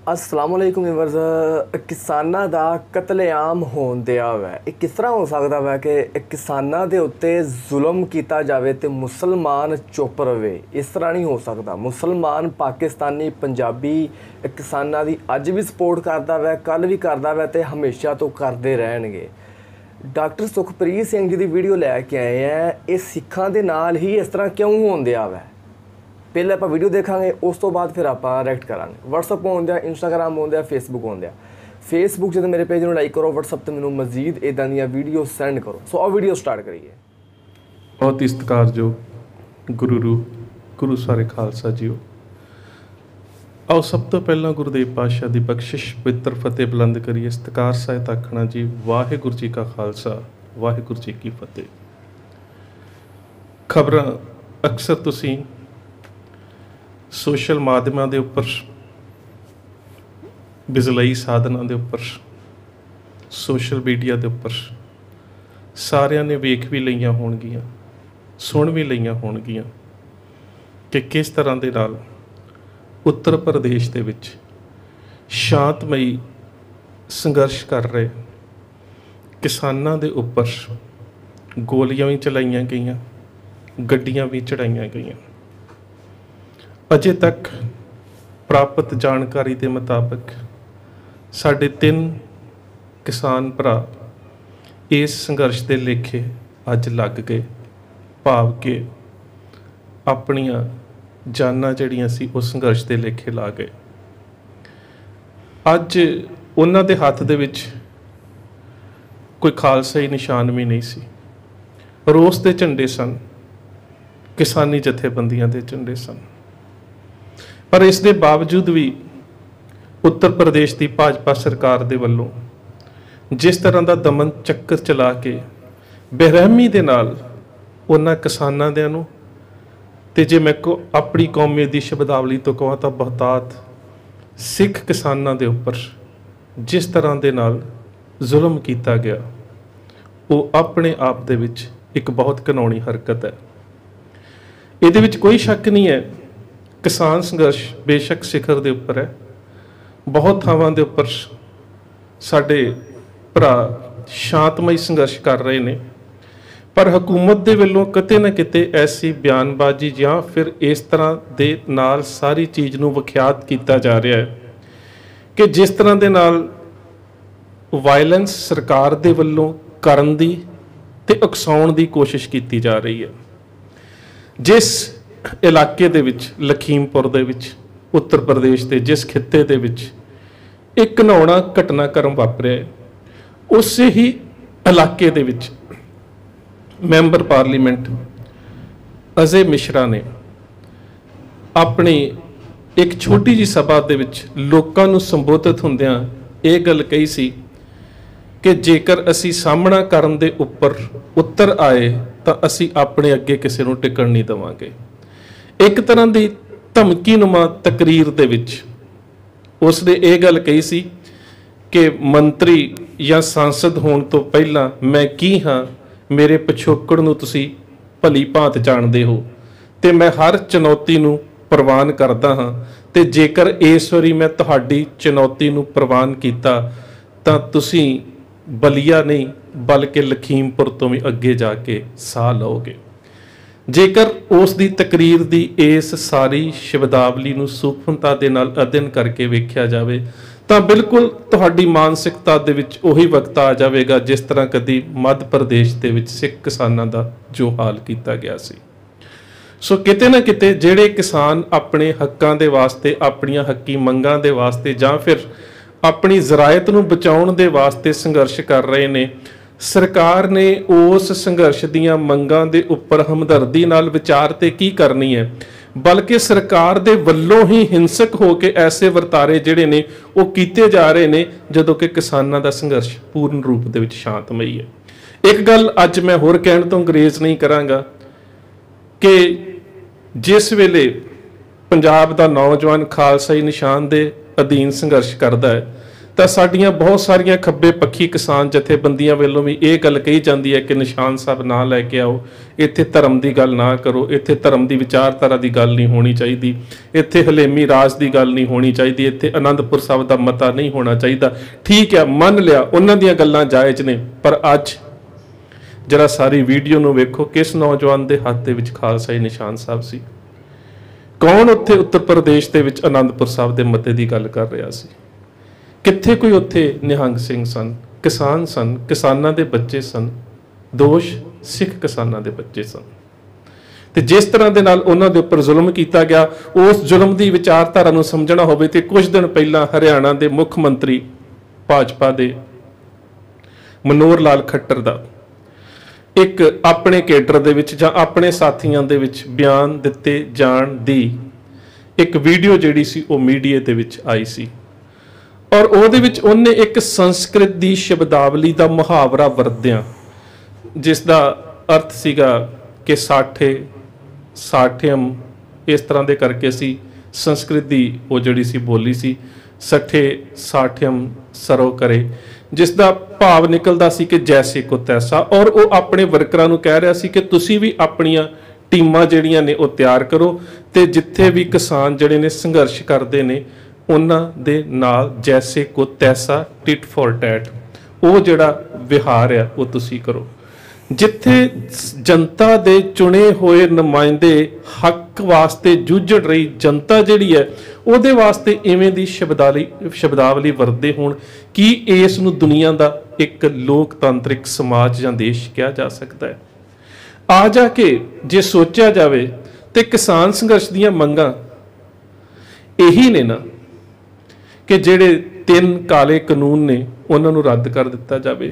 असलामुअलैकुम viewers. किसानां दा कतलेआम होण दिया वै किस तरह हो सकता वै कि किसानां दे उत्ते जुल्म किया जाए तो मुसलमान चुप रहे। इस तरह नहीं हो सकता। मुसलमान पाकिस्तानी पंजाबी किसानां दी अज भी सपोर्ट करता वै, कल भी करता वै तो हमेशा तो करते रहणगे। डॉक्टर सुखप्रीत सिंह जी की वीडियो लैके आए हैं। ये सिखां दे नाल ही इस तरह क्यों होण दिया वै। पहले आप वीडियो देखांगे, उस तो बाद फिर आप रिएक्ट करांगे। व्हाट्सअप होंगे, इंस्टाग्राम होंगे, फेसबुक होंगे। फेसबुक जो मेरे पेज में लाइक करो, व्हाट्सअप तो मैं मजीद इदा दी वीडियो सेंड करो। सो आओ वीडियो स्टार्ट करिए। बहुत ही सत्कारयोग गुरु सारे खालसा जीओ। आओ सब तो पहला गुरुदेव पातशाह की बख्शिश पवित्र फतेह बुलंद करिए। सत्कार सहित आखना जी वाहिगुरू जी का खालसा वाहिगुरू जी की फतेह। खबर अक्सर तुसी सोशल माध्यमां दे उपर, बिजलई साधनां दे उपर, सोशल मीडिया दे उपर सारियां ने वेख भी लईयां होणगियां, सुन भी लईयां होणगियां कि किस तरह दे नाल उत्तर प्रदेश दे विच शांतमई संघर्ष कर रहे किसानां दे उपर गोलियां भी चलाईयां गईयां, गड्डियां भी चढ़ाईयां गईयां। अजे तक प्राप्त जानकारी के मुताबिक साढ़े 3 किसान भरा इस संघर्ष के लेखे अज लग गए, भाव के अपनियां जानां जड़ियां सी उस संघर्ष के लेखे ला गए। अज उन्हां दे हत्थ दे विच कोई खालसाई निशान भी नहीं सी। रोस के झंडे सन, किसानी जथेबंदियां दे झंडे सन। पर इस दे बावजूद भी उत्तर प्रदेश की भाजपा सरकार दे वल्लों जिस तरह का दमन चक्कर चला के बेरहमी दे नाल उन्हां किसानां दियां नूं ते जे मैं को अपनी कौमी दी शब्दावली तो कहां तां बहुतात सिख किसानां दे उपर जिस तरह दे नाल जुल्म किया गया, वो अपने आप दे विच एक बहुत घिनौनी हरकत है। इहदे विच कोई शक नहीं है। किसान संघर्ष बेशक सिखर दे उपर है, बहुत थावां दे उपर साडे भरा शांतमई संघर्ष कर रहे ने, पर हुकूमत दे वल्लों किते ना किते ऐसी बयानबाजी या फिर इस तरह दे नाल सारी चीज़ नूं विख्यात किया जा रहा है कि जिस तरह दे नाल वायलेंस सरकार दे वल्लों करन दी ते उकसाउण दी कोशिश की जा रही है। जिस इलाके दे विच लखीमपुर दे विच उत्तर प्रदेश के जिस खिते दे विच एक घिनौना घटनाक्रम वापरिया है, उसे ही इलाके दे विच मैंबर पार्लीमेंट अजय मिश्रा ने अपनी एक छोटी जी सभा दे विच लोकां नूं संबोधित हुंदियां ये गल कही सी कि जेकर असी सामना करन दे उपर उतर आए तां असी अपने अगे किसी नूं टिकण नहीं देवांगे। एक तरह की धमकी नुमा तकरीर दे विच उसने ये गल कही सी कि मंत्री या सांसद होने तो पहला मैं की हाँ, मेरे पिछोकड़ नूं तुसी भली भांत जानते हो ते मैं हर चुनौती नूं प्रवान करदा हाँ, ते जेकर इस वारी मैं तुहाडी चुनौती नूं प्रवान कीता तां तुसी बलिया नहीं बल्कि लखीमपुर तो भी अगे जाके साह लओगे। जेकर उस दी तकरीर दी इस सारी शब्दावली नूं सूक्ष्मता दे नाल अध्ययन करके वेख्या जाए तो बिल्कुल तुहाडी मानसिकता दे विच उही वक्त आ जाएगा जिस तरह कदी मध्य प्रदेश दे विच सिख किसानां दा जो हाल किया गया सी। सो किते ना किते जिहड़े किसान अपने हक्कां दे वास्ते, अपनियां हक्की मंगां दे वास्ते जां फिर अपनी ज़रायत नूं बचाउण दे वास्ते संघर्ष कर रहे ने, सरकार ने उस संघर्ष दीयां मंगां दे उपर हमदर्दी नाल विचार ते की करनी है, बल्कि सरकार दे वल्लों ही हिंसक हो के ऐसे वर्तारे जिहड़े ने वो कीते जा रहे ने जदों कि किसानां दा संघर्ष पूर्ण रूप दे विच शांतमई है। एक गल अज मैं होर कहण तों गुरेज नहीं करांगा कि जिस वेले पंजाब दा नौजवान खालसाई निशान दे अधीन संघर्ष करदा है ਤਾਂ ਸਾਡੀਆਂ ਬਹੁਤ ਸਾਰੀਆਂ ਖੱਬੇ ਪੱਖੀ ਕਿਸਾਨ ਜਥੇਬੰਦੀਆਂ ਵੱਲੋਂ ਵੀ ਇਹ ਗੱਲ ਕਹੀ ਜਾਂਦੀ ਹੈ ਕਿ ਨਿਸ਼ਾਨ ਸਾਹਿਬ ਨਾ ਲੈ ਕੇ ਆਓ, ਇੱਥੇ ਧਰਮ ਦੀ ਗੱਲ ਨਾ ਕਰੋ, ਇੱਥੇ ਧਰਮ ਦੀ ਵਿਚਾਰਧਾਰਾ ਦੀ ਗੱਲ ਨਹੀਂ ਹੋਣੀ ਚਾਹੀਦੀ, ਇੱਥੇ ਹਲੇਮੀ ਰਾਜ ਦੀ ਗੱਲ ਨਹੀਂ ਹੋਣੀ ਚਾਹੀਦੀ, ਇੱਥੇ ਅਨੰਦਪੁਰ ਸਾਹਿਬ ਦਾ ਮਤਾ ਨਹੀਂ ਹੋਣਾ ਚਾਹੀਦਾ। ਠੀਕ ਹੈ, ਮੰਨ ਲਿਆ ਉਹਨਾਂ ਦੀਆਂ ਗੱਲਾਂ ਜਾਇਜ਼ ਨੇ, ਪਰ ਅੱਜ ਜਰਾ ਸਾਰੀ ਵੀਡੀਓ ਨੂੰ ਵੇਖੋ, ਕਿਸ ਨੌਜਵਾਨ ਦੇ ਹੱਥ ਦੇ ਵਿੱਚ ਖਾਲਸਾਈ ਨਿਸ਼ਾਨ ਸਾਹਿਬ ਸੀ, ਕੌਣ ਉੱਥੇ ਉੱਤਰ ਪ੍ਰਦੇਸ਼ ਦੇ ਵਿੱਚ ਅਨੰਦਪੁਰ ਸਾਹਿਬ ਦੇ ਮਤੇ ਦੀ ਗੱਲ ਕਰ ਰਿਹਾ ਸੀ, ਕਿੱਥੇ ਕੋਈ ਉੱਥੇ ਨਿਹੰਗ ਸਿੰਘ ਸਨ, ਕਿਸਾਨ ਸਨ, ਕਿਸਾਨਾਂ ਦੇ ਬੱਚੇ ਸਨ, ਦੋਸ਼ ਸਿੱਖ ਕਿਸਾਨਾਂ ਦੇ ਬੱਚੇ ਸਨ। ਤੇ ਜਿਸ ਤਰ੍ਹਾਂ ਦੇ ਨਾਲ ਉਹਨਾਂ ਦੇ ਉੱਪਰ ਜ਼ੁਲਮ ਕੀਤਾ ਗਿਆ, ਉਸ ਜ਼ੁਲਮ ਦੀ ਵਿਚਾਰਧਾਰਾ ਨੂੰ ਸਮਝਣਾ ਹੋਵੇ ਤੇ ਕੁਝ ਦਿਨ ਪਹਿਲਾਂ ਹਰਿਆਣਾ ਦੇ ਮੁੱਖ ਮੰਤਰੀ ਭਾਜਪਾ ਦੇ ਮਨੋਹਰ ਲਾਲ ਖੱਟਰ ਦਾ ਇੱਕ ਆਪਣੇ ਕੇਡਰ ਦੇ ਵਿੱਚ ਜਾਂ ਆਪਣੇ ਸਾਥੀਆਂ ਦੇ ਵਿੱਚ ਬਿਆਨ ਦਿੱਤੇ ਜਾਣ ਦੀ ਇੱਕ ਵੀਡੀਓ ਜਿਹੜੀ ਸੀ ਉਹ ਮੀਡੀਆ ਦੇ ਵਿੱਚ ਆਈ ਸੀ, ਔਰ ਉਹਦੇ ਵਿੱਚ ਉਹਨੇ ਇੱਕ ਸੰਸਕ੍ਰਿਤ ਦੀ ਸ਼ਬਦਾਵਲੀ ਦਾ ਮੁਹਾਵਰਾ ਵਰਤਿਆਂ, ਜਿਸ ਦਾ ਅਰਥ ਸੀਗਾ ਕਿ ਸਾਠੇ ਸਾਠਿਅਮ, ਇਸ ਤਰ੍ਹਾਂ ਦੇ ਕਰਕੇ ਸੀ ਸੰਸਕ੍ਰਿਤ ਦੀ ਉਹ ਜਿਹੜੀ ਸੀ ਬੋਲੀ ਸੀ, ਸੱਠੇ ਸਾਠਿਅਮ ਸਰੋ ਕਰੇ, ਜਿਸ ਦਾ ਭਾਵ ਨਿਕਲਦਾ ਸੀ ਕਿ ਜੈਸੇ ਕੋ ਤੈਸਾ। ਔਰ ਉਹ ਆਪਣੇ ਵਰਕਰਾਂ ਨੂੰ ਕਹਿ ਰਿਹਾ ਸੀ ਕਿ ਤੁਸੀਂ ਵੀ ਆਪਣੀਆਂ ਟੀਮਾਂ ਜਿਹੜੀਆਂ ਨੇ ਉਹ ਤਿਆਰ ਕਰੋ ਤੇ ਜਿੱਥੇ ਵੀ ਕਿਸਾਨ ਜਿਹੜੇ ਨੇ ਸੰਘਰਸ਼ ਕਰਦੇ ਨੇ ਉਹਨਾਂ ਦੇ ਨਾਲ ਜੈਸੇ ਕੋ ਤੈਸਾ, ਟਿਟ ਫॉर ਟੈਟ, ਉਹ ਜਿਹੜਾ ਵਿਹਾਰ ਆ ਉਹ ਤੁਸੀਂ ਕਰੋ। ਜਿੱਥੇ ਜਨਤਾ ਦੇ ਚੁਣੇ ਹੋਏ ਨੁਮਾਇੰਦੇ ਹੱਕ ਵਾਸਤੇ ਜੂਝੜ ਰਹੀ ਜਨਤਾ ਜਿਹੜੀ ਹੈ ਉਹਦੇ ਵਾਸਤੇ ਇਵੇਂ ਦੀ ਸ਼ਬਦਾਵਲੀ ਵਰਤਦੇ ਹੋਣ, ਕੀ ਇਸ ਨੂੰ ਦੁਨੀਆ ਦਾ ਇੱਕ ਲੋਕਤਾਂਤਰਿਕ ਸਮਾਜ ਜਾਂ ਦੇਸ਼ ਕਿਹਾ ਜਾ ਸਕਦਾ ਹੈ? ਆ ਜਾ ਕੇ ਜੇ ਸੋਚਿਆ ਜਾਵੇ ਤੇ ਕਿਸਾਨ ਸੰਘਰਸ਼ ਦੀਆਂ ਮੰਗਾਂ ਇਹੀ ਨੇ ਨਾ ਕਿ ਜਿਹੜੇ 3 ਕਾਲੇ ਕਾਨੂੰਨ ਨੇ ਉਹਨਾਂ ਨੂੰ ਰੱਦ ਕਰ ਦਿੱਤਾ ਜਾਵੇ।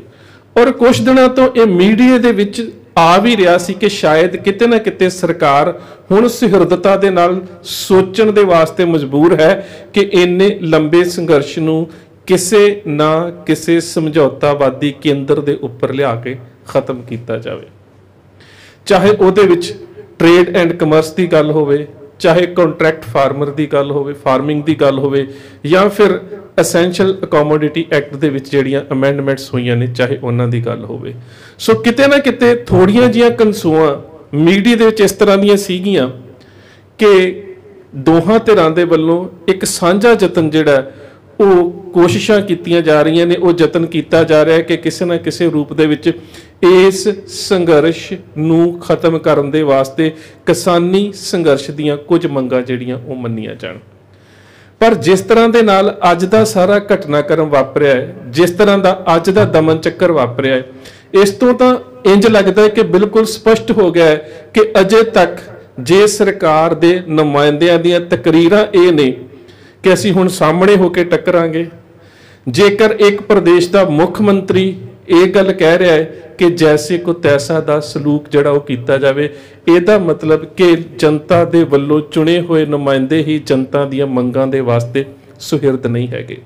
ਔਰ ਕੁਝ ਦਿਨਾਂ ਤੋਂ ਇਹ ਮੀਡੀਆ ਦੇ ਵਿੱਚ ਆ ਵੀ ਰਿਹਾ ਸੀ ਕਿ ਸ਼ਾਇਦ ਕਿਤੇ ਨਾ ਕਿਤੇ ਸਰਕਾਰ ਹੁਣ ਸੁਹਿਰਦਤਾ ਦੇ ਨਾਲ ਸੋਚਣ ਦੇ ਵਾਸਤੇ ਮਜਬੂਰ ਹੈ ਕਿ ਇੰਨੇ ਲੰਬੇ ਸੰਘਰਸ਼ ਨੂੰ ਕਿਸੇ ਨਾ ਕਿਸੇ ਸਮਝੌਤਾਵਾਦੀ ਕੇਂਦਰ ਦੇ ਉੱਪਰ ਲਿਆ ਕੇ ਖਤਮ ਕੀਤਾ ਜਾਵੇ, ਚਾਹੇ ਉਹਦੇ ਵਿੱਚ ਟ੍ਰੇਡ ਐਂਡ ਕਮਰਸ ਦੀ ਗੱਲ ਹੋਵੇ, ਚਾਹੇ ਕੰਟਰੈਕਟ ਫਾਰਮਰ ਦੀ ਗੱਲ ਹੋਵੇ, ਫਾਰਮਿੰਗ ਦੀ ਗੱਲ ਹੋਵੇ, ਜਾਂ ਫਿਰ ਐਸੈਂਸ਼ੀਅਲ ਅਕੋਮੋਡਿਟੀ ਐਕਟ ਦੇ ਵਿੱਚ ਜਿਹੜੀਆਂ ਅਮੈਂਡਮੈਂਟਸ ਹੋਈਆਂ ਨੇ ਚਾਹੇ ਉਹਨਾਂ ਦੀ ਗੱਲ ਹੋਵੇ। ਸੋ ਕਿਤੇ ਨਾ ਕਿਤੇ ਥੋੜੀਆਂ ਜੀਆਂ ਕਨਸੂਆਂ ਮੀਡੀਆ ਦੇ ਵਿੱਚ ਇਸ ਤਰ੍ਹਾਂ ਦੀਆਂ ਸੀਗੀਆਂ ਕਿ ਦੋਹਾਂ ਧਿਰਾਂ ਦੇ ਵੱਲੋਂ ਇੱਕ ਸਾਂਝਾ ਯਤਨ ਜਿਹੜਾ ਉਹ ਕੋਸ਼ਿਸ਼ਾਂ ਕੀਤੀਆਂ ਜਾ ਰਹੀਆਂ ਨੇ, ਉਹ ਯਤਨ ਕੀਤਾ ਜਾ ਰਿਹਾ ਹੈ ਕਿ ਕਿਸੇ ਨਾ ਕਿਸੇ ਰੂਪ ਦੇ ਵਿੱਚ ਇਸ ਸੰਘਰਸ਼ ਨੂੰ ਖਤਮ ਕਰਨ ਦੇ ਵਾਸਤੇ ਕਿਸਾਨੀ ਸੰਘਰਸ਼ ਦੀਆਂ ਕੁਝ ਮੰਗਾਂ ਜਿਹੜੀਆਂ ਉਹ ਮੰਨੀਆਂ ਜਾਣ। ਪਰ ਜਿਸ ਤਰ੍ਹਾਂ ਦੇ ਨਾਲ ਅੱਜ ਦਾ ਸਾਰਾ ਘਟਨਾਕ੍ਰਮ ਵਾਪਰਿਆ ਹੈ, ਜਿਸ ਤਰ੍ਹਾਂ ਦਾ ਅੱਜ ਦਾ ਦਮਨ ਚੱਕਰ ਵਾਪਰਿਆ ਹੈ, ਇਸ ਤੋਂ ਤਾਂ ਇੰਜ ਲੱਗਦਾ ਹੈ ਕਿ ਬਿਲਕੁਲ ਸਪਸ਼ਟ ਹੋ ਗਿਆ ਹੈ ਕਿ ਅਜੇ ਤੱਕ ਜੇ ਸਰਕਾਰ ਦੇ ਨੁਮਾਇੰਦਿਆਂ ਦੀਆਂ ਤਕਰੀਰਾਂ ਇਹ ਨੇ ਕਿ ਅਸੀਂ ਹੁਣ ਸਾਹਮਣੇ ਹੋ ਕੇ ਟੱਕਰਾਂਗੇ, ਜੇਕਰ ਇੱਕ ਪ੍ਰਦੇਸ਼ ਦਾ ਮੁੱਖ ਮੰਤਰੀ ਇਹ ਗੱਲ ਕਹਿ ਰਿਹਾ ਹੈ ਕਿ ਜੈਸੇ ਕੋ ਤੈਸਾ ਦਾ ਸਲੂਕ ਜਿਹੜਾ ਉਹ ਕੀਤਾ ਜਾਵੇ, ਇਹਦਾ ਮਤਲਬ ਕਿ ਜਨਤਾ ਦੇ ਵੱਲੋਂ ਚੁਣੇ ਹੋਏ ਨੁਮਾਇੰਦੇ ਹੀ ਜਨਤਾ ਦੀਆਂ ਮੰਗਾਂ ਦੇ ਵਾਸਤੇ ਸੁਹਿਰਦ ਨਹੀਂ ਹੈਗੇ।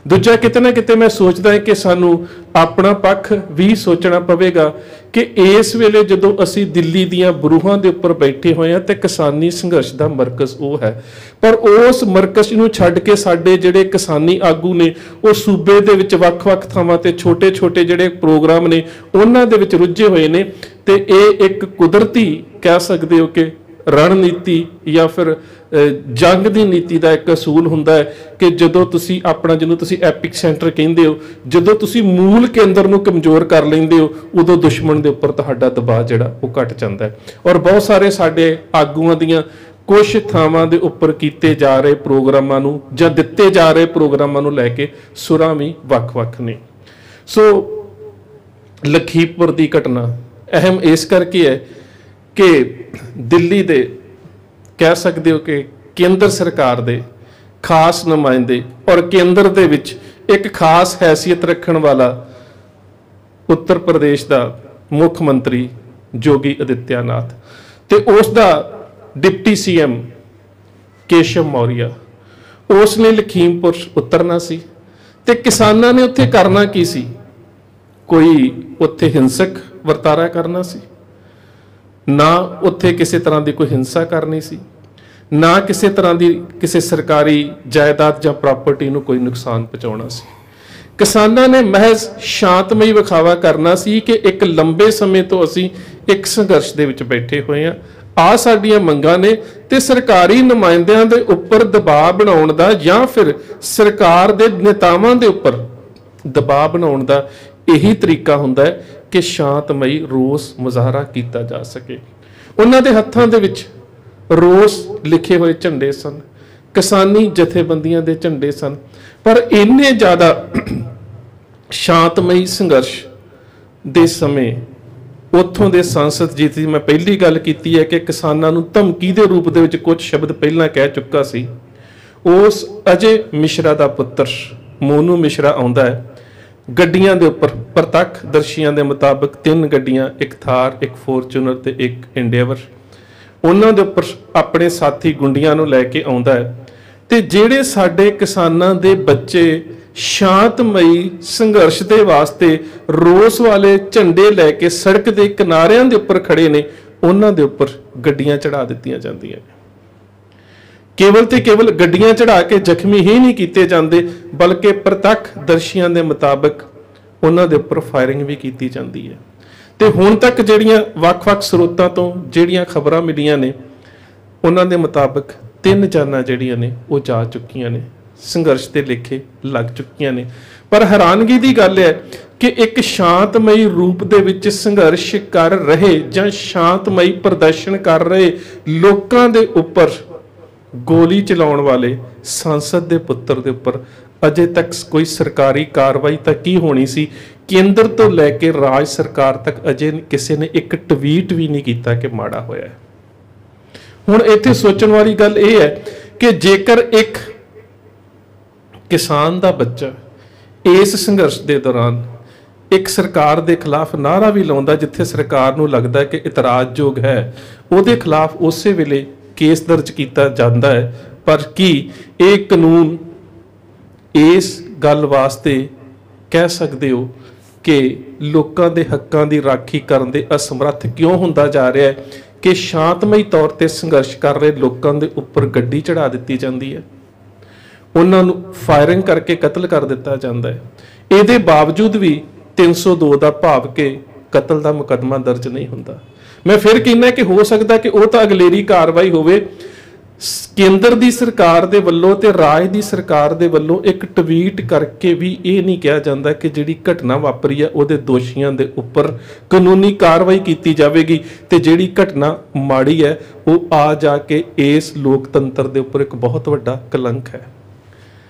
ਦੂਜਾ, ਕਿਤੇ ਨਾ ਕਿਤੇ ਮੈਂ ਸੋਚਦਾ ਹਾਂ ਕਿ ਸਾਨੂੰ ਆਪਣਾ ਪੱਖ ਵੀ ਸੋਚਣਾ ਪਵੇਗਾ ਕਿ ਇਸ ਵੇਲੇ ਜਦੋਂ ਅਸੀਂ ਦਿੱਲੀ ਦੀਆਂ ਬਰੂਹਾਂ ਦੇ ਉੱਪਰ ਬੈਠੇ ਹੋਏ ਹਾਂ ਤੇ ਕਿਸਾਨੀ ਸੰਘਰਸ਼ ਦਾ ਮਰਕਜ਼ ਉਹ ਹੈ, ਪਰ ਉਸ ਮਰਕਜ਼ ਨੂੰ ਛੱਡ ਕੇ ਸਾਡੇ ਜਿਹੜੇ ਕਿਸਾਨੀ ਆਗੂ ਨੇ ਉਹ ਸੂਬੇ ਦੇ ਵਿੱਚ ਵੱਖ-ਵੱਖ ਥਾਵਾਂ ਤੇ ਛੋਟੇ-ਛੋਟੇ ਜਿਹੜੇ ਪ੍ਰੋਗਰਾਮ ਨੇ ਉਹਨਾਂ ਦੇ ਵਿੱਚ ਰੁੱਝੇ ਹੋਏ ਨੇ। ਤੇ ਇਹ ਇੱਕ ਕੁਦਰਤੀ ਕਹਿ ਸਕਦੇ ਹੋ ਕਿ ਰਣਨੀਤੀ ਜਾਂ ਫਿਰ ਜੰਗ ਦੀ ਨੀਤੀ ਦਾ ਇੱਕ ਅਸੂਲ ਹੁੰਦਾ ਹੈ ਕਿ ਜਦੋਂ ਤੁਸੀਂ ਆਪਣਾ, ਜਿਹਨੂੰ ਤੁਸੀਂ ਐਪਿਕ ਸੈਂਟਰ ਕਹਿੰਦੇ ਹੋ, ਜਦੋਂ ਤੁਸੀਂ ਮੂਲ ਕੇਂਦਰ ਨੂੰ ਕਮਜ਼ੋਰ ਕਰ ਲੈਂਦੇ ਹੋ ਉਦੋਂ ਦੁਸ਼ਮਣ ਦੇ ਉੱਪਰ ਤੁਹਾਡਾ ਦਬਾਅ ਜਿਹੜਾ ਉਹ ਘਟ ਜਾਂਦਾ ਹੈ। ਔਰ ਬਹੁਤ ਸਾਰੇ ਸਾਡੇ ਆਗੂਆਂ ਦੀਆਂ ਕੁਝ ਥਾਵਾਂ ਦੇ ਉੱਪਰ ਕੀਤੇ ਜਾ ਰਹੇ ਪ੍ਰੋਗਰਾਮਾਂ ਨੂੰ ਜਾਂ ਦਿੱਤੇ ਜਾ ਰਹੇ ਪ੍ਰੋਗਰਾਮਾਂ ਨੂੰ ਲੈ ਕੇ ਸੁਰਾਂ ਵੀ ਵੱਖ-ਵੱਖ ਨੇ। ਸੋ ਲਖੀਮਪੁਰ ਦੀ ਘਟਨਾ ਅਹਿਮ ਇਸ ਕਰਕੇ ਹੈ ਕਿ ਦਿੱਲੀ ਦੇ ਕਹਿ ਸਕਦੇ ਹੋ ਕਿ ਕੇਂਦਰ ਸਰਕਾਰ ਦੇ ਖਾਸ ਨੁਮਾਇੰਦੇ ਔਰ ਕੇਂਦਰ ਦੇ ਵਿੱਚ ਇੱਕ ਖਾਸ ਹੈਸੀਅਤ ਰੱਖਣ ਵਾਲਾ ਉੱਤਰ ਪ੍ਰਦੇਸ਼ ਦਾ ਮੁੱਖ ਮੰਤਰੀ ਯੋਗੀ ਆਦਿੱਤਿਆਨਾਥ ਤੇ ਉਸ ਦਾ ਡਿਪਟੀ ਸੀਐਮ ਕੇਸ਼ਵ ਮੌਰੀਆ, ਉਸ ਨੇ ਲਖੀਮਪੁਰ ਉਤਰਨਾ ਸੀ ਤੇ ਕਿਸਾਨਾਂ ਨੇ ਉੱਥੇ ਕਰਨਾ ਕੀ ਸੀ? ਕੋਈ ਉੱਥੇ ਹਿੰਸਕ ਵਰਤਾਰਾ ਕਰਨਾ ਸੀ, ਨਾ ਉੱਥੇ ਕਿਸੇ ਤਰ੍ਹਾਂ ਦੀ ਕੋਈ ਹਿੰਸਾ ਕਰਨੀ ਸੀ, ਨਾ ਕਿਸੇ ਤਰ੍ਹਾਂ ਦੀ ਕਿਸੇ ਸਰਕਾਰੀ ਜਾਇਦਾਦ ਜਾਂ ਪ੍ਰਾਪਰਟੀ ਨੂੰ ਕੋਈ ਨੁਕਸਾਨ ਪਹੁੰਚਾਉਣਾ ਸੀ। ਕਿਸਾਨਾਂ ਨੇ ਮਹਿਜ਼ ਸ਼ਾਂਤਮਈ ਵਿਖਾਵਾ ਕਰਨਾ ਸੀ ਕਿ ਇੱਕ ਲੰਬੇ ਸਮੇਂ ਤੋਂ ਅਸੀਂ ਇੱਕ ਸੰਘਰਸ਼ ਦੇ ਵਿੱਚ ਬੈਠੇ ਹੋਏ ਹਾਂ, ਆ ਸਾਡੀਆਂ ਮੰਗਾਂ ਨੇ, ਤੇ ਸਰਕਾਰੀ ਨੁਮਾਇੰਦਿਆਂ ਦੇ ਉੱਪਰ ਦਬਾਅ ਬਣਾਉਣ ਦਾ ਜਾਂ ਫਿਰ ਸਰਕਾਰ ਦੇ ਨੇਤਾਵਾਂ ਦੇ ਉੱਪਰ ਦਬਾਅ ਬਣਾਉਣ ਦਾ ਇਹੀ ਤਰੀਕਾ ਹੁੰਦਾ ਹੈ ਕਿ ਸ਼ਾਂਤਮਈ ਰੋਸ ਮੁਜ਼ਾਹਰਾ ਕੀਤਾ ਜਾ ਸਕੇ। ਉਹਨਾਂ ਦੇ ਹੱਥਾਂ ਦੇ ਵਿੱਚ ਰੋਸ ਲਿਖੇ ਹੋਏ ਝੰਡੇ ਸਨ, ਕਿਸਾਨੀ ਜਥੇਬੰਦੀਆਂ ਦੇ ਝੰਡੇ ਸਨ, ਪਰ ਇੰਨੇ ਜ਼ਿਆਦਾ ਸ਼ਾਂਤਮਈ ਸੰਘਰਸ਼ ਦੇ ਸਮੇਂ ਉੱਥੋਂ ਦੇ ਸੰਸਦ ਜੀ ਦੀ ਮੈਂ ਪਹਿਲੀ ਗੱਲ ਕੀਤੀ ਹੈ ਕਿ ਕਿਸਾਨਾਂ ਨੂੰ ਧਮਕੀ ਦੇ ਰੂਪ ਦੇ ਵਿੱਚ ਕੁਝ ਸ਼ਬਦ ਪਹਿਲਾਂ ਕਹਿ ਚੁੱਕਾ ਸੀ। ਉਸ ਅਜੇ ਮਿਸ਼ਰਾ ਦਾ ਪੁੱਤਰ ਮੋਨੂ ਮਿਸ਼ਰਾ ਆਉਂਦਾ ਹੈ, ਗੱਡੀਆਂ ਦੇ ਉੱਪਰ ਪ੍ਰਤੱਖ ਦਰਸ਼ੀਆਂ ਦੇ ਮੁਤਾਬਕ 3 ਗੱਡੀਆਂ, ਇੱਕ ਥਾਰ, ਇੱਕ ਫੋਰਚੂਨਰ ਤੇ ਇੱਕ ਇੰਡੇਵਰ, ਉਹਨਾਂ ਦੇ ਉੱਪਰ ਆਪਣੇ ਸਾਥੀ ਗੁੰਡੀਆਂ ਨੂੰ ਲੈ ਕੇ ਆਉਂਦਾ ਹੈ। ਤੇ ਜਿਹੜੇ ਸਾਡੇ ਕਿਸਾਨਾਂ ਦੇ ਬੱਚੇ ਸ਼ਾਂਤਮਈ ਸੰਘਰਸ਼ ਦੇ ਵਾਸਤੇ ਰੋਸ ਵਾਲੇ ਝੰਡੇ ਲੈ ਕੇ ਸੜਕ ਦੇ ਕਿਨਾਰਿਆਂ ਦੇ ਉੱਪਰ ਖੜੇ ਨੇ, ਉਹਨਾਂ ਦੇ ਉੱਪਰ ਗੱਡੀਆਂ ਚੜਾ ਦਿੱਤੀਆਂ ਜਾਂਦੀਆਂ ਨੇ। ਕੇਵਲ ਤੇ ਕੇਵਲ ਗੱਡੀਆਂ ਚੜਾ ਕੇ ਜ਼ਖਮੀ ਹੀ ਨਹੀਂ ਕੀਤੇ ਜਾਂਦੇ, ਬਲਕਿ ਪ੍ਰਤੱਖ ਦਰਸ਼ੀਆਂ ਦੇ ਮੁਤਾਬਕ ਉਹਨਾਂ ਦੇ ਉੱਪਰ ਫਾਇਰਿੰਗ ਵੀ ਕੀਤੀ ਜਾਂਦੀ ਹੈ। ਤੇ ਹੁਣ ਤੱਕ ਜਿਹੜੀਆਂ ਵੱਖ-ਵੱਖ ਸਰੋਤਾਂ ਤੋਂ ਜਿਹੜੀਆਂ ਖਬਰਾਂ ਮਿਲੀਆਂ ਨੇ, ਉਹਨਾਂ ਦੇ ਮੁਤਾਬਕ 3 ਜਾਨਾਂ ਜਿਹੜੀਆਂ ਨੇ ਉਹ ਜਾ ਚੁੱਕੀਆਂ ਨੇ, ਸੰਘਰਸ਼ ਦੇ ਲੇਖੇ ਲੱਗ ਚੁੱਕੀਆਂ ਨੇ। ਪਰ ਹੈਰਾਨਗੀ ਦੀ ਗੱਲ ਹੈ ਕਿ ਇੱਕ ਸ਼ਾਂਤਮਈ ਰੂਪ ਦੇ ਵਿੱਚ ਸੰਘਰਸ਼ ਕਰ ਰਹੇ ਜਾਂ ਸ਼ਾਂਤਮਈ ਪ੍ਰਦਰਸ਼ਨ ਕਰ ਰਹੇ ਲੋਕਾਂ ਦੇ ਉੱਪਰ ਗੋਲੀ ਚਲਾਉਣ ਵਾਲੇ ਸੰਸਦ ਦੇ ਪੁੱਤਰ ਦੇ ਉੱਪਰ ਅਜੇ ਤੱਕ ਕੋਈ ਸਰਕਾਰੀ ਕਾਰਵਾਈ ਤਾਂ ਕੀ ਹੋਣੀ ਸੀ, ਕੇਂਦਰ ਤੋਂ ਲੈ ਕੇ ਰਾਜ ਸਰਕਾਰ ਤੱਕ ਅਜੇ ਕਿਸੇ ਨੇ ਇੱਕ ਟਵੀਟ ਵੀ ਨਹੀਂ ਕੀਤਾ ਕਿ ਮਾੜਾ ਹੋਇਆ ਹੈ। ਹੁਣ ਇੱਥੇ ਸੋਚਣ ਵਾਲੀ ਗੱਲ ਇਹ ਹੈ ਕਿ ਜੇਕਰ ਇੱਕ ਕਿਸਾਨ ਦਾ ਬੱਚਾ ਇਸ ਸੰਘਰਸ਼ ਦੇ ਦੌਰਾਨ ਇੱਕ ਸਰਕਾਰ ਦੇ ਖਿਲਾਫ ਨਾਅਰਾ ਵੀ ਲਾਉਂਦਾ, ਜਿੱਥੇ ਸਰਕਾਰ ਨੂੰ ਲੱਗਦਾ ਕਿ ਇਤਰਾਜ਼ਯੋਗ ਹੈ, ਉਹਦੇ ਖਿਲਾਫ ਉਸੇ ਵੇਲੇ ਕੇਸ ਦਰਜ ਕੀਤਾ ਜਾਂਦਾ ਹੈ। ਪਰ ਕੀ ਇਹ ਕਾਨੂੰਨ ਇਸ ਗੱਲ ਵਾਸਤੇ ਕਹਿ ਸਕਦੇ ਹੋ ਕਿ ਲੋਕਾਂ ਦੇ ਹੱਕਾਂ ਦੀ ਰਾਖੀ ਕਰਨ ਦੇ ਅਸਮਰੱਥ ਕਿਉਂ ਹੁੰਦਾ ਜਾ ਰਿਹਾ ਹੈ ਕਿ ਸ਼ਾਂਤਮਈ ਤੌਰ ਤੇ ਸੰਘਰਸ਼ ਕਰ ਰਹੇ ਲੋਕਾਂ ਦੇ ਉੱਪਰ ਗੱਡੀ ਚੜਾ ਦਿੱਤੀ ਜਾਂਦੀ ਹੈ, ਉਹਨਾਂ ਨੂੰ ਫਾਇਰਿੰਗ ਕਰਕੇ ਕਤਲ ਕਰ ਦਿੱਤਾ ਜਾਂਦਾ ਹੈ। ਇਹਦੇ ਬਾਵਜੂਦ ਵੀ 302 ਦਾ ਭਾਵ ਕਿ ਕਤਲ ਦਾ ਮੁਕੱਦਮਾ ਦਰਜ ਨਹੀਂ ਹੁੰਦਾ। ਮੈਂ ਫਿਰ ਕਹਿੰਦਾ ਕਿ ਹੋ ਸਕਦਾ ਕਿ ਉਹ ਤਾਂ ਅਗਲੇਰੀ ਕਾਰਵਾਈ ਹੋਵੇ, ਕੇਂਦਰ ਦੀ ਸਰਕਾਰ ਦੇ ਵੱਲੋਂ ਤੇ ਰਾਜ ਦੀ ਸਰਕਾਰ ਦੇ ਵੱਲੋਂ ਇੱਕ ਟਵੀਟ ਕਰਕੇ ਵੀ ਇਹ ਨਹੀਂ ਕਿਹਾ ਜਾਂਦਾ ਕਿ ਜਿਹੜੀ ਘਟਨਾ ਵਾਪਰੀ ਹੈ ਉਹਦੇ ਦੋਸ਼ੀਆਂ ਦੇ ਉੱਪਰ ਕਾਨੂੰਨੀ ਕਾਰਵਾਈ ਕੀਤੀ ਜਾਵੇਗੀ, ਤੇ ਜਿਹੜੀ ਘਟਨਾ ਮਾੜੀ ਹੈ ਉਹ ਆ ਜਾ ਕੇ ਇਸ ਲੋਕਤੰਤਰ ਦੇ ਉੱਪਰ ਇੱਕ ਬਹੁਤ ਵੱਡਾ ਕਲੰਕ ਹੈ।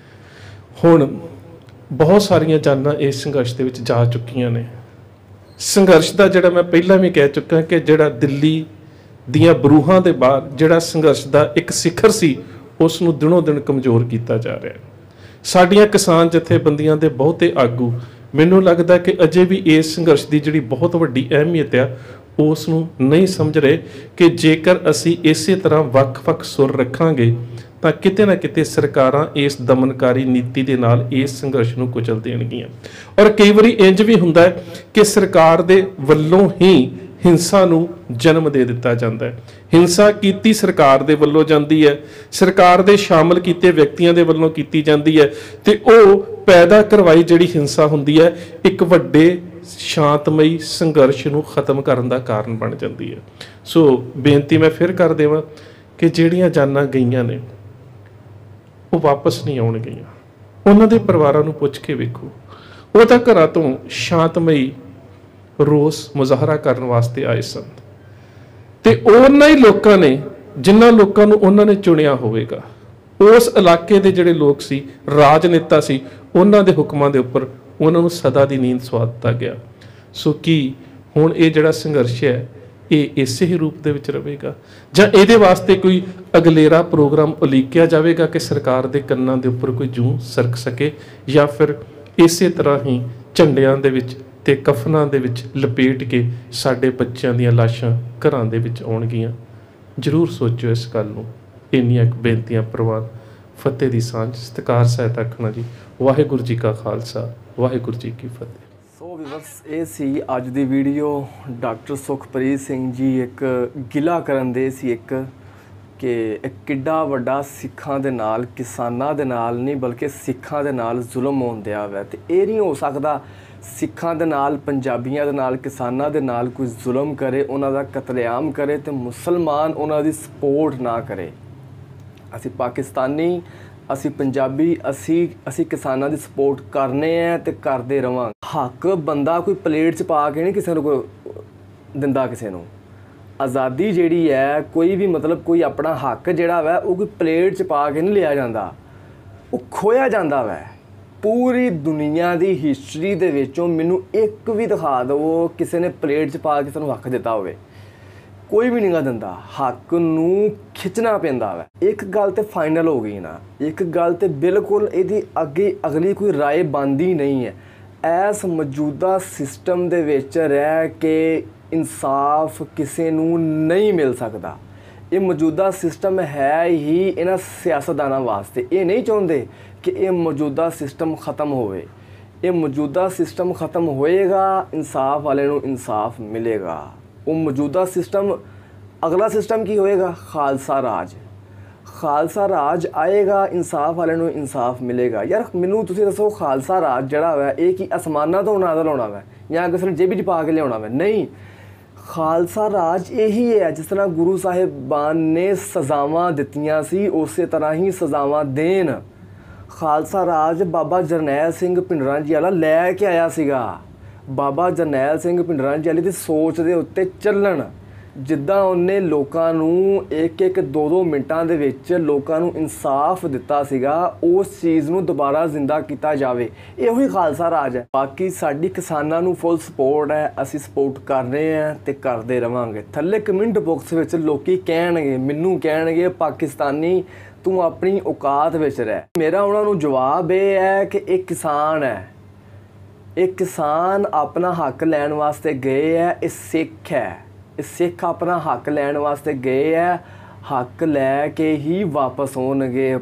ਹੁਣ ਬਹੁਤ ਸਾਰੀਆਂ ਜਾਨਾਂ ਇਸ ਸੰਘਰਸ਼ ਦੇ ਵਿੱਚ ਜਾ ਚੁੱਕੀਆਂ ਨੇ। ਸੰਘਰਸ਼ ਦਾ ਜਿਹੜਾ ਮੈਂ ਪਹਿਲਾਂ ਵੀ ਕਹਿ ਚੁੱਕਾ ਕਿ ਜਿਹੜਾ ਦਿੱਲੀ ਦੀਆਂ ਬਰੂਹਾਂ ਦੇ ਬਾਹਰ ਜਿਹੜਾ ਸੰਘਰਸ਼ ਦਾ ਇੱਕ ਸਿਖਰ ਸੀ, ਉਸ ਨੂੰ ਦਿਨੋਂ ਦਿਨ ਕਮਜ਼ੋਰ ਕੀਤਾ ਜਾ ਰਿਹਾ ਹੈ। ਸਾਡੀਆਂ ਕਿਸਾਨ ਜਥੇਬੰਦੀਆਂ ਦੇ ਬਹੁਤੇ ਆਗੂ ਮੈਨੂੰ ਲੱਗਦਾ ਕਿ ਅਜੇ ਵੀ ਇਸ ਸੰਘਰਸ਼ ਦੀ ਜਿਹੜੀ ਬਹੁਤ ਵੱਡੀ ਅਹਿਮੀਅਤ ਆ ਉਸ ਨੂੰ ਨਹੀਂ ਸਮਝ ਰਹੇ ਕਿ ਜੇਕਰ ਅਸੀਂ ਇਸੇ ਤਰ੍ਹਾਂ ਵੱਖ-ਵੱਖ ਸੁਰ ਰੱਖਾਂਗੇ ਤਾਂ ਕਿਤੇ ਨਾ ਕਿਤੇ ਸਰਕਾਰਾਂ ਇਸ ਦਮਨਕਾਰੀ ਨੀਤੀ ਦੇ ਨਾਲ ਇਸ ਸੰਘਰਸ਼ ਨੂੰ ਕੁਚਲ ਦੇਣਗੀਆਂ। ਔਰ ਕਈ ਵਾਰੀ ਇੰਜ ਵੀ ਹੁੰਦਾ ਹੈ ਕਿ ਸਰਕਾਰ ਦੇ ਵੱਲੋਂ ਹੀ ਹਿੰਸਾ ਨੂੰ ਜਨਮ ਦੇ ਦਿੱਤਾ ਜਾਂਦਾ ਹੈ। ਹਿੰਸਾ ਕੀਤੀ ਸਰਕਾਰ ਦੇ ਵੱਲੋਂ ਜਾਂਦੀ ਹੈ, ਸਰਕਾਰ ਦੇ ਸ਼ਾਮਲ ਕੀਤੇ ਵਿਅਕਤੀਆਂ ਦੇ ਵੱਲੋਂ ਕੀਤੀ ਜਾਂਦੀ ਹੈ, ਤੇ ਉਹ ਪੈਦਾ ਕਰਵਾਈ ਜਿਹੜੀ ਹਿੰਸਾ ਹੁੰਦੀ ਹੈ ਇੱਕ ਵੱਡੇ ਸ਼ਾਂਤਮਈ ਸੰਘਰਸ਼ ਨੂੰ ਖਤਮ ਕਰਨ ਦਾ ਕਾਰਨ ਬਣ ਜਾਂਦੀ ਹੈ। ਸੋ ਬੇਨਤੀ ਮੈਂ ਫਿਰ ਕਰ ਦੇਵਾਂ ਕਿ ਜਿਹੜੀਆਂ ਜਾਨਾਂ ਗਈਆਂ ਨੇ ਉਹ ਵਾਪਸ ਨਹੀਂ ਆਉਣਗੀਆਂ। ਉਹਨਾਂ ਦੇ ਪਰਿਵਾਰਾਂ ਨੂੰ ਪੁੱਛ ਕੇ ਵੇਖੋ, ਉਹ ਤਾਂ ਘਰਾਂ ਤੋਂ ਸ਼ਾਂਤਮਈ ਰੋਸ ਮੁਜ਼ਾਹਰਾ ਕਰਨ ਵਾਸਤੇ ਆਏ ਸਨ, ਤੇ ਉਹਨਾਂ ਹੀ ਲੋਕਾਂ ਨੇ ਜਿਨ੍ਹਾਂ ਲੋਕਾਂ ਨੂੰ ਉਹਨਾਂ ਨੇ ਚੁਣਿਆ ਹੋਵੇਗਾ, ਉਸ ਇਲਾਕੇ ਦੇ ਜਿਹੜੇ ਲੋਕ ਸੀ, ਰਾਜਨੇਤਾ ਸੀ, ਉਹਨਾਂ ਦੇ ਹੁਕਮਾਂ ਦੇ ਉੱਪਰ ਉਹਨਾਂ ਨੂੰ ਸਦਾ ਦੀ ਨੀਂਦ ਸਵਾ ਦਿੱਤਾ ਗਿਆ। ਸੋ ਕੀ ਹੁਣ ਇਹ ਜਿਹੜਾ ਸੰਘਰਸ਼ ਹੈ ਇਹ ਇਸੇ ਹੀ ਰੂਪ ਦੇ ਵਿੱਚ ਰਹੇਗਾ, ਜਾਂ ਇਹਦੇ ਵਾਸਤੇ ਕੋਈ ਅਗਲੇਰਾ ਪ੍ਰੋਗਰਾਮ ਉਲੀਕਿਆ ਜਾਵੇਗਾ ਕਿ ਸਰਕਾਰ ਦੇ ਕੰਨਾਂ ਦੇ ਉੱਪਰ ਕੋਈ ਜੂੰ ਸਰਕ ਸਕੇ, ਜਾਂ ਫਿਰ ਇਸੇ ਤਰ੍ਹਾਂ ਹੀ ਝੰਡਿਆਂ ਦੇ ਵਿੱਚ ਤੇ ਕਫਨਾਂ ਦੇ ਵਿੱਚ ਲਪੇਟ ਕੇ ਸਾਡੇ ਬੱਚਿਆਂ ਦੀਆਂ ਲਾਸ਼ਾਂ ਘਰਾਂ ਦੇ ਵਿੱਚ ਆਉਣਗੀਆਂ? ਜ਼ਰੂਰ ਸੋਚੋ ਇਸ ਗੱਲ ਨੂੰ। ਇੰਨੀਆਂ ਬੇਨਤੀਆਂ ਪ੍ਰਵਾਨ। ਫਤਿਹ ਦੀ ਸਾਂਝ। ਸਤਿਕਾਰ ਸਹਿਤ ਆਖਣਾ ਜੀ। ਵਾਹਿਗੁਰੂ ਜੀ ਕਾ ਖਾਲਸਾ, ਵਾਹਿਗੁਰੂ ਜੀ ਕੀ ਫਤਿਹ। ਸੋ ਵਿਵਰਸ, ਇਹ ਸੀ ਅੱਜ ਦੀ ਵੀਡੀਓ। ਡਾਕਟਰ ਸੁਖਪ੍ਰੀਤ ਸਿੰਘ ਜੀ ਇੱਕ ਗਿਲਾ ਕਰਨ ਦੇ ਸੀ, ਇੱਕ ਕਿ ਇੱਕ ਕਿੱਡਾ ਵੱਡਾ ਸਿੱਖਾਂ ਦੇ ਨਾਲ, ਕਿਸਾਨਾਂ ਦੇ ਨਾਲ ਨਹੀਂ ਬਲਕਿ ਸਿੱਖਾਂ ਦੇ ਨਾਲ ਜ਼ੁਲਮ ਹੁੰਦਿਆ ਵੈ। ਤੇ ਇਹ ਨਹੀਂ ਹੋ ਸਕਦਾ ਸਿੱਖਾਂ ਦੇ ਨਾਲ, ਪੰਜਾਬੀਆਂ ਦੇ ਨਾਲ, ਕਿਸਾਨਾਂ ਦੇ ਨਾਲ ਕੋਈ ਜ਼ੁਲਮ ਕਰੇ, ਉਹਨਾਂ ਦਾ ਕਤਲੇਆਮ ਕਰੇ ਤੇ ਮੁਸਲਮਾਨ ਉਹਨਾਂ ਦੀ ਸਪੋਰਟ ਨਾ ਕਰੇ। ਅਸੀਂ ਪਾਕਿਸਤਾਨੀ, ਅਸੀਂ ਪੰਜਾਬੀ, ਅਸੀਂ ਕਿਸਾਨਾਂ ਦੀ ਸਪੋਰਟ ਕਰਨੇ ਆ ਤੇ ਕਰਦੇ ਰਵਾਂਗੇ। ਹੱਕ ਬੰਦਾ ਕੋਈ ਪਲੇਟ 'ਚ ਪਾ ਕੇ ਨਹੀਂ ਕਿਸੇ ਨੂੰ ਕੋਈ ਦਿੰਦਾ ਕਿਸੇ ਨੂੰ। ਆਜ਼ਾਦੀ ਜਿਹੜੀ ਹੈ, ਕੋਈ ਵੀ ਮਤਲਬ ਕੋਈ ਆਪਣਾ ਹੱਕ ਜਿਹੜਾ ਵੈ ਉਹ ਕੋਈ ਪਲੇਟ 'ਚ ਪਾ ਕੇ ਨਹੀਂ ਲਿਆ ਜਾਂਦਾ, ਉਹ ਖੋਇਆ ਜਾਂਦਾ ਵੈ। ਪੂਰੀ ਦੁਨੀਆ ਦੀ ਹਿਸਟਰੀ ਦੇ ਵਿੱਚੋਂ ਮੈਨੂੰ ਇੱਕ ਵੀ ਦਿਖਾ ਦਿਓ ਕਿਸੇ ਨੇ ਪਲੇਟ 'ਚ ਪਾ ਕੇ ਕਿਸੇ ਨੂੰ ਹੱਕ ਦਿੱਤਾ ਹੋਵੇ। ਕੋਈ ਵੀ ਨਹੀਂ ਗਾ ਦਿੰਦਾ, ਹੱਕ ਨੂੰ ਖਿੱਚਣਾ ਪੈਂਦਾ ਵੈ। ਇੱਕ ਗੱਲ ਤੇ ਫਾਈਨਲ ਹੋ ਗਈ ਨਾ, ਇੱਕ ਗੱਲ ਤੇ ਬਿਲਕੁਲ ਇਹਦੀ ਅੱਗੇ ਅਗਲੀ ਕੋਈ ਰਾਏ ਬਣਦੀ ਨਹੀਂ ਹੈ। ਇਸ ਮੌਜੂਦਾ ਸਿਸਟਮ ਦੇ ਵਿੱਚ ਰਹਿ ਕੇ ਇਨਸਾਫ ਕਿਸੇ ਨੂੰ ਨਹੀਂ ਮਿਲ ਸਕਦਾ। ਇਹ ਮੌਜੂਦਾ ਸਿਸਟਮ ਹੈ ਹੀ ਇਹਨਾਂ ਸਿਆਸਤਦਾਨਾਂ ਵਾਸਤੇ। ਇਹ ਨਹੀਂ ਚਾਹੁੰਦੇ ਕਿ ਇਹ ਮੌਜੂਦਾ ਸਿਸਟਮ ਖਤਮ ਹੋਵੇ। ਇਹ ਮੌਜੂਦਾ ਸਿਸਟਮ ਖਤਮ ਹੋਏਗਾ, ਇਨਸਾਫ ਵਾਲੇ ਨੂੰ ਇਨਸਾਫ ਮਿਲੇਗਾ। ਉਹ ਮੌਜੂਦਾ ਸਿਸਟਮ, ਅਗਲਾ ਸਿਸਟਮ ਕੀ ਹੋਏਗਾ? ਖਾਲਸਾ ਰਾਜ। ਖਾਲਸਾ ਰਾਜ ਆਏਗਾ, ਇਨਸਾਫ ਵਾਲੇ ਨੂੰ ਇਨਸਾਫ ਮਿਲੇਗਾ। ਯਾਰ ਮੈਨੂੰ ਤੁਸੀਂ ਦੱਸੋ, ਖਾਲਸਾ ਰਾਜ ਜਿਹੜਾ ਵਾ ਇਹ ਕੀ ਅਸਮਾਨਾਂ ਤੋਂ ਨਾਜ਼ਲ ਹੋਣਾ ਵਾ ਜਾਂ ਕਿਸੇ ਨੇ ਜੇਬੀ 'ਚ ਪਾ ਕੇ ਲਿਆਉਣਾ ਵਾ? ਨਹੀਂ, ਖਾਲਸਾ ਰਾਜ ਇਹੀ ਹੈ। ਜਿਸ ਤਰ੍ਹਾਂ ਗੁਰੂ ਸਾਹਿਬਾਨ ਨੇ ਸਜ਼ਾਵਾਂ ਦਿੱਤੀਆਂ ਸੀ, ਉਸੇ ਤਰ੍ਹਾਂ ਹੀ ਸਜ਼ਾਵਾਂ ਦੇਣ। ਖਾਲਸਾ ਰਾਜ ਬਾਬਾ ਜਰਨੈਲ ਸਿੰਘ ਭਿੰਡਰਾਂ ਜੀ ਵਾਲਾ ਲੈ ਕੇ ਆਇਆ ਸੀਗਾ। ਬਾਬਾ ਜਰਨੈਲ ਸਿੰਘ ਭਿੰਡਰਾਂ ਜੀ ਵਾਲੀ ਦੀ ਸੋਚ ਦੇ ਉੱਤੇ ਚੱਲਣ। ਜਿੱਦਾਂ ਉਹਨੇ ਲੋਕਾਂ ਨੂੰ ਇੱਕ 2 ਮਿੰਟਾਂ ਦੇ ਵਿੱਚ ਲੋਕਾਂ ਨੂੰ ਇਨਸਾਫ ਦਿੱਤਾ ਸੀਗਾ, ਉਸ ਚੀਜ਼ ਨੂੰ ਦੁਬਾਰਾ ਜ਼ਿੰਦਾ ਕੀਤਾ ਜਾਵੇ। ਇਹੋ ਹੀ ਖਾਲਸਾ ਰਾਜ ਹੈ। ਬਾਕੀ ਸਾਡੀ ਕਿਸਾਨਾਂ ਨੂੰ ਫੁੱਲ ਸਪੋਰਟ ਹੈ, ਅਸੀਂ ਸਪੋਰਟ ਕਰ ਰਹੇ ਹਾਂ ਤੇ ਕਰਦੇ ਰਵਾਂਗੇ। ਥੱਲੇ ਕਮੈਂਟ ਬਾਕਸ ਵਿੱਚ ਲੋਕੀ ਕਹਿਣਗੇ, ਮੈਨੂੰ ਕਹਿਣਗੇ ਪਾਕਿਸਤਾਨੀ ਤੂੰ ਆਪਣੀ ਔਕਾਤ ਵਿੱਚ ਰਹਿ। ਮੇਰਾ ਉਹਨਾਂ ਨੂੰ ਜਵਾਬ ਇਹ ਹੈ ਕਿ ਇਹ ਕਿਸਾਨ ਹੈ, ਇਹ ਕਿਸਾਨ ਆਪਣਾ ਹੱਕ ਲੈਣ ਵਾਸਤੇ ਗਏ ਹੈ। ਇਹ ਸਿੱਖ ਹੈ, ਇਹ ਸਿੱਖ ਆਪਣਾ ਹੱਕ ਲੈਣ ਵਾਸਤੇ ਗਏ ਹੈ। ਹੱਕ ਲੈ ਕੇ ਹੀ ਵਾਪਸ ਹੋਣਗੇ।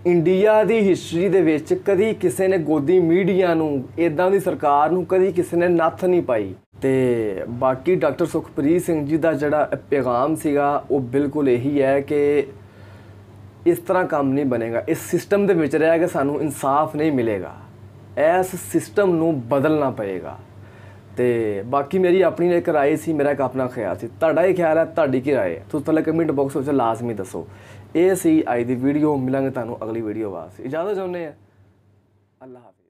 ਇੰਡੀਆ ਦੀ ਹਿਸਟਰੀ ਦੇ ਵਿੱਚ ਕਦੀ ਕਿਸੇ ਨੇ ਗੋਦੀ ਮੀਡੀਆ ਨੂੰ, ਇੱਦਾਂ ਦੀ ਸਰਕਾਰ ਨੂੰ ਕਦੀ ਕਿਸੇ ਨੇ ਨੱਥ ਨਹੀਂ ਪਾਈ। ਤੇ ਬਾਕੀ ਡਾਕਟਰ ਸੁਖਪ੍ਰੀਤ ਸਿੰਘ ਜੀ ਦਾ ਜਿਹੜਾ ਪੈਗਾਮ ਸੀਗਾ ਉਹ ਬਿਲਕੁਲ ਇਹੀ ਹੈ ਕਿ ਇਸ ਤਰ੍ਹਾਂ ਕੰਮ ਨਹੀਂ ਬਣੇਗਾ। ਇਸ ਸਿਸਟਮ ਦੇ ਵਿੱਚ ਰਹਿ ਕੇ ਸਾਨੂੰ ਇਨਸਾਫ ਨਹੀਂ ਮਿਲੇਗਾ। ਇਸ ਸਿਸਟਮ ਨੂੰ ਬਦਲਣਾ ਪਏਗਾ। ਤੇ ਬਾਕੀ ਮੇਰੀ ਆਪਣੀ ਇੱਕ ਰਾਏ ਸੀ, ਮੇਰਾ ਇੱਕ ਆਪਣਾ ਖਿਆਲ ਸੀ। ਤੁਹਾਡਾ ਇਹ ਖਿਆਲ ਹੈ, ਤੁਹਾਡੀ ਕੀ ਰਾਏ ਹੈ? ਤੁਸੀਂ ਥੱਲੇ ਕਮੈਂਟ ਬਾਕਸ ਵਿੱਚ ਲਾਜ਼ਮੀ ਦੱਸੋ। ਇਹ ਸੀ ਅੱਜ ਦੀ ਵੀਡੀਓ। ਮਿਲਾਂਗੇ ਤੁਹਾਨੂੰ ਅਗਲੀ ਵੀਡੀਓ ਵਾਸਤੇ। ਇਜਾਜ਼ਤ ਚਾਹੁੰਦੇ ਹਾਂ। ਅੱਲਾ ਹਾਫਿਜ਼।